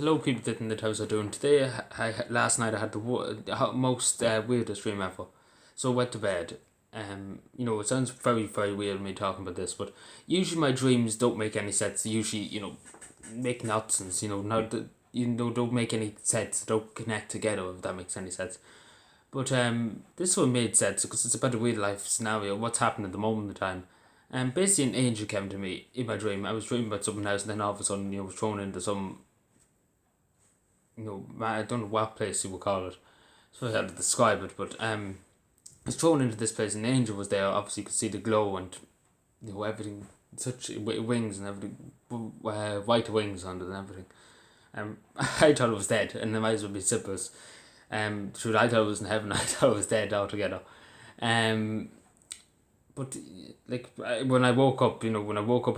hello people that in the house are doing today. Last night I had the most weirdest dream ever. So I went to bed. It sounds very very weird me talking about this, but usually my dreams don't make any sense. They usually make nonsense. Don't make any sense. Don't connect together if that makes any sense. But this one made sense because it's about a weird life scenario. What's happened at the moment in time. Basically an angel came to me in my dream. I was dreaming about something else, and then all of a sudden, was thrown into some, I don't know what place you would call it. So I had to describe it, but I was thrown into this place, and the angel was there. Obviously, you could see the glow and everything, such wings and everything, white wings on it and everything. I thought it was dead, and it might as well be Sippers. True, I thought it was in heaven. I thought it was dead altogether. But when I woke up,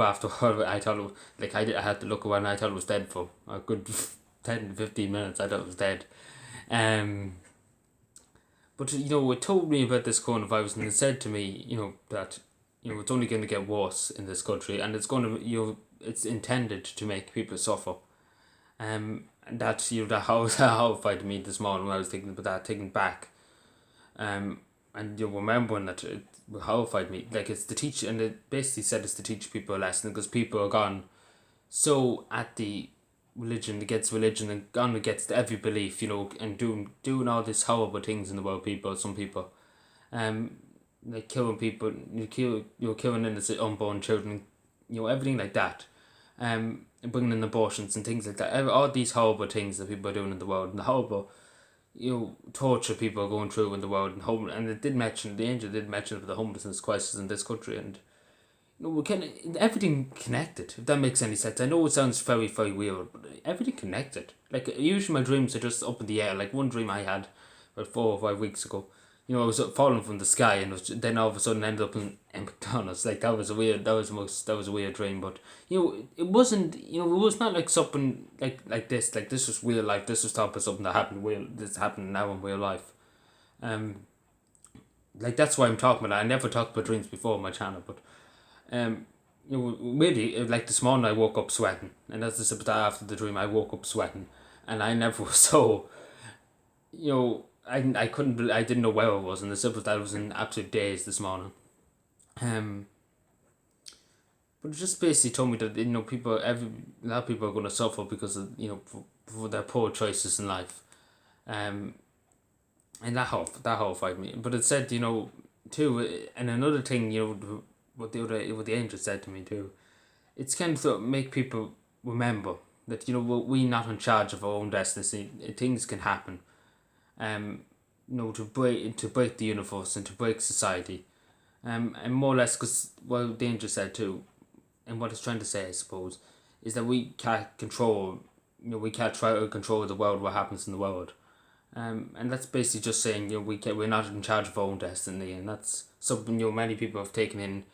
after I thought it was, I had to look away, and I thought it was dead for a good 10 to 15 minutes. I thought it was dead. But it told me about this coronavirus, and it said to me, that it's only going to get worse in this country, and it's going to it's intended to make people suffer. And that that horrified me this morning when I was thinking about that, taking back. And remembering that it horrified me. It's to teach, and it basically said it's to teach people a lesson, because people are gone so at the religion against religion, and gone against every belief, and doing all these horrible things in the world. Some people, killing people, killing innocent unborn children, everything like that, bringing in abortions and things like that. All these horrible things that people are doing in the world, and the horrible, torture people are going through in the world, and the angel did mention the homelessness crisis in this country, and we can everything connected. If that makes any sense, I know it sounds very very weird, but everything connected. Usually my dreams are just up in the air. One dream I had about 4 or 5 weeks ago, I was falling from the sky, and then all of a sudden ended up in McDonald's. That was a weird dream, but it wasn't. It was not like something like this. This was real life. This was talking about something that happened this happened now in real life. That's why I'm talking about it. I never talked about dreams before on my channel, but really, this morning I woke up sweating, and as I said after the dream, I woke up sweating, and I never was so, I couldn't, I didn't know where I was, and the simple that I was in absolute daze this morning. But it just basically told me that a lot of people are going to suffer because of for their poor choices in life, and that horrified me. But it said too, and another thing what the angel said to me too, it's kind of make people remember that we're not in charge of our own destiny. Things can happen, to break the universe and to break society, and more or less, because what the angel said too, and what it's trying to say, I suppose, is that we can't control, we can't try to control the world, what happens in the world. And that's basically just saying we're not in charge of our own destiny, and that's something many people have taken in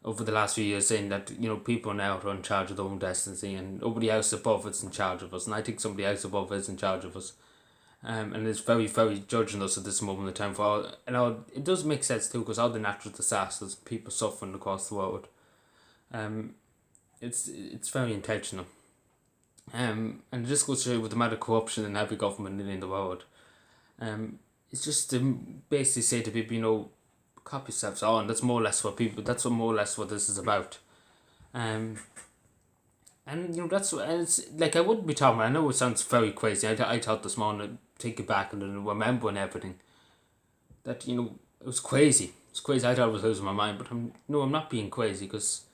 over the last few years, saying that people now are in charge of their own destiny, and nobody else above is in charge of us. And I think somebody else above is in charge of us, and it's very very judging us at this moment in time for all. And it does make sense too, because all the natural disasters, people suffering across the world, it's very intentional. And it just goes through with the amount of corruption in every government in the world. It's just to basically say to people, cop yourselves on. That's more or less what this is about. And that's, and it's I wouldn't be talking. I know it sounds very crazy. I thought this morning, take it back and then remembering everything, that it was crazy. It's crazy. I thought I was losing my mind, but I'm not being crazy, because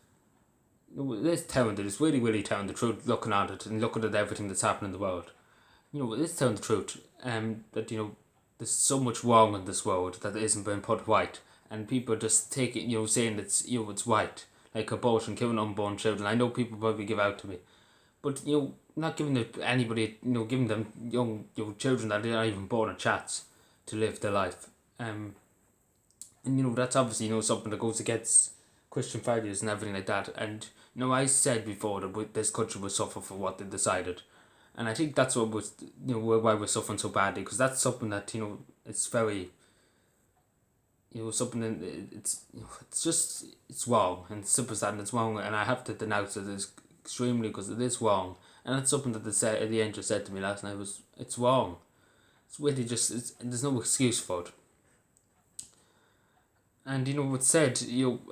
it's telling it's really really telling the truth. Looking at it and looking at everything that's happening in the world, it's telling the truth. That there's so much wrong in this world that isn't being put right, and people just take it, saying it's right, like abortion, killing unborn children. I know people probably give out to me, but not giving anybody, giving them young children that are not even born a chance to live their life. And that's obviously something that goes against Christian values and everything like that. And I said before that this country will suffer for what they decided, and I think that's what was why we're suffering so badly, because that's something that it's very something that it's just it's wrong, and simple as that, and it's wrong, and I have to denounce it as extremely, because it is wrong, And that's something that the angel said to me last night was, it's wrong. It's really there's no excuse for it. And what's said,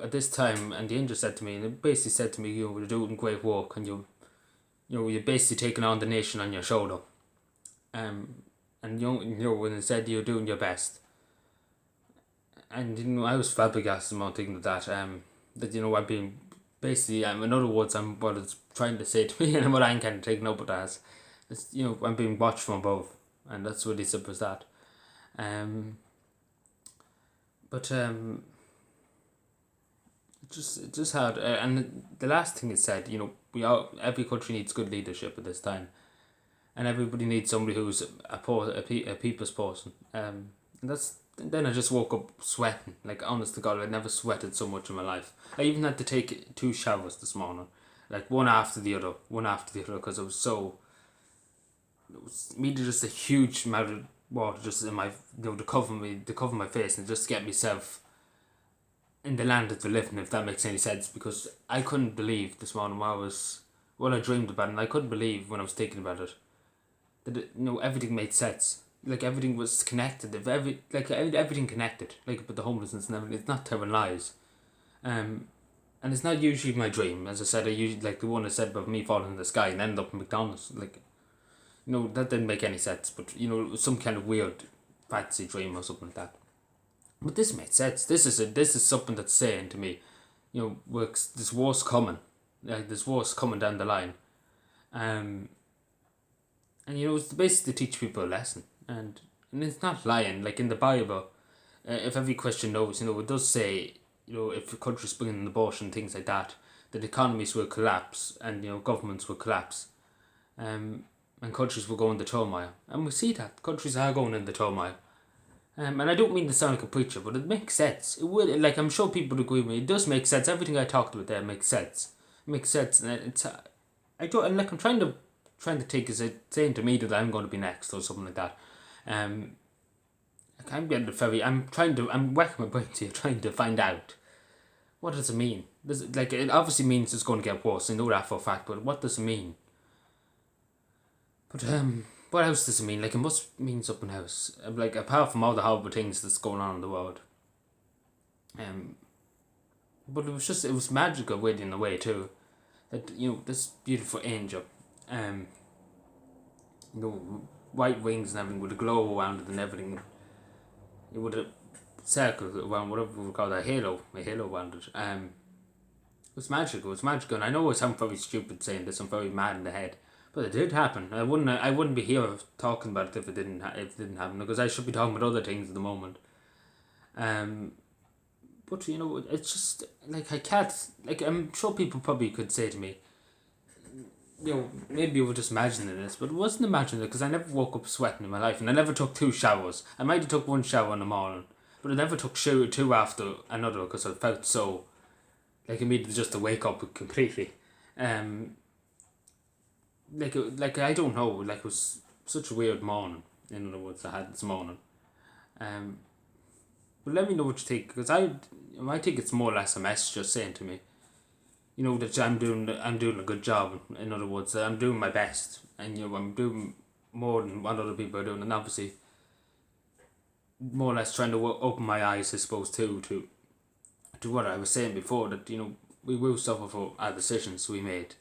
at this time, and the angel said to me, and it basically said to me, you're doing great work, and you're basically taking on the nation on your shoulder. And when it said you're doing your best, and I was flabbergasted about thinking that I've been basically, in other words, I'm what it's trying to say to me, and what I'm kind of taking up with that is, I'm being watched from above, and that's really simple as that. But it just had, and the last thing it said, every country needs good leadership at this time, and everybody needs somebody who's a people's person. And then I just woke up sweating. Like, honest to God, I never sweated so much in my life. I even had to take 2 showers this morning, like one after the other, because it was needed just a huge amount of water just in my, to cover my face and just get myself in the land of the living, if that makes any sense. Because I couldn't believe this morning I dreamed about it, and I couldn't believe when I was thinking about it that everything made sense. Like, everything was connected. Everything connected. Like, with the homelessness and everything, it's not telling lies. And it's not usually my dream. As I said, I usually, like the one I said about me falling in the sky and ended up in McDonald's. Like, that didn't make any sense. But it was some kind of weird fantasy dream or something like that. But this made sense. This is something that's saying to me, this war's coming. Like, this war's coming down the line. And it's basically to teach people a lesson. And it's not lying. Like, in the Bible, if every Christian knows, it does say, if a country's bringing an abortion and things like that economies will collapse and, governments will collapse. And countries will go into turmoil. And we see that. Countries are going into turmoil. And I don't mean to sound like a preacher, but it makes sense. It will, like, I'm sure people would agree with me. It does make sense. Everything I talked about there makes sense. It makes sense. And I'm trying to take as it saying to me that I'm going to be next or something like that. I'm whacking my brains here trying to find out, what does it mean? It obviously means it's going to get worse. I know that for a fact, but what does it mean? But what else does it mean? Like, it must mean something else. Like, apart from all the horrible things that's going on in the world. But it was magical in a way too. That, this beautiful angel, white wings and everything with a glow around it and everything. It would have circled around, whatever we call that, a halo around it. It was magical. And I know I sound very stupid saying this. I'm very mad in the head, but it did happen. I wouldn't be here talking about it if it didn't happen, because I should be talking about other things at the moment. But it's just like, I can't. Like, I'm sure people probably could say to me, maybe you were just imagining this, but it wasn't imagining it, because I never woke up sweating in my life, and I never took 2 showers. I might have took 1 shower in the morning, but I never took 2 after another, because I felt so, like, immediately just to wake up completely. Like I don't know, like, it was such a weird morning, in other words, I had this morning. But let me know what you think, because I think it's more or less a message just saying to me, that I'm doing a good job. In other words, I'm doing my best, and I'm doing more than what other people are doing, and obviously more or less trying to open my eyes, I suppose, to what I was saying before, that we will suffer for our decisions we made,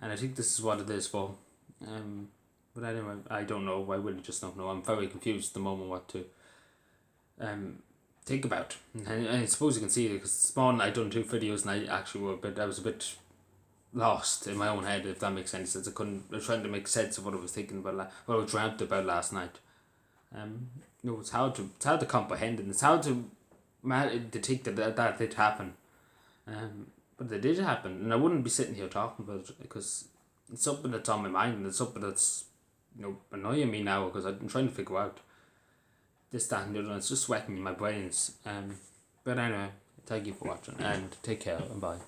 and I think this is what it is for. But anyway, I don't know. I really just don't know. I'm very confused at the moment what to think about, and I suppose you can see it, because this morning I done 2 videos and I was a bit lost in my own head, if that makes any sense. I was trying to make sense of what I was thinking about, what I dreamt about last night. It's hard to comprehend, and it's hard to think that did happen. But it did happen, and I wouldn't be sitting here talking about it, because it's something that's on my mind, and it's something that's annoying me now, because I'm trying to figure out this, that, and the other, and it's just sweating in my brains. But anyway, thank you for watching, and take care, and bye.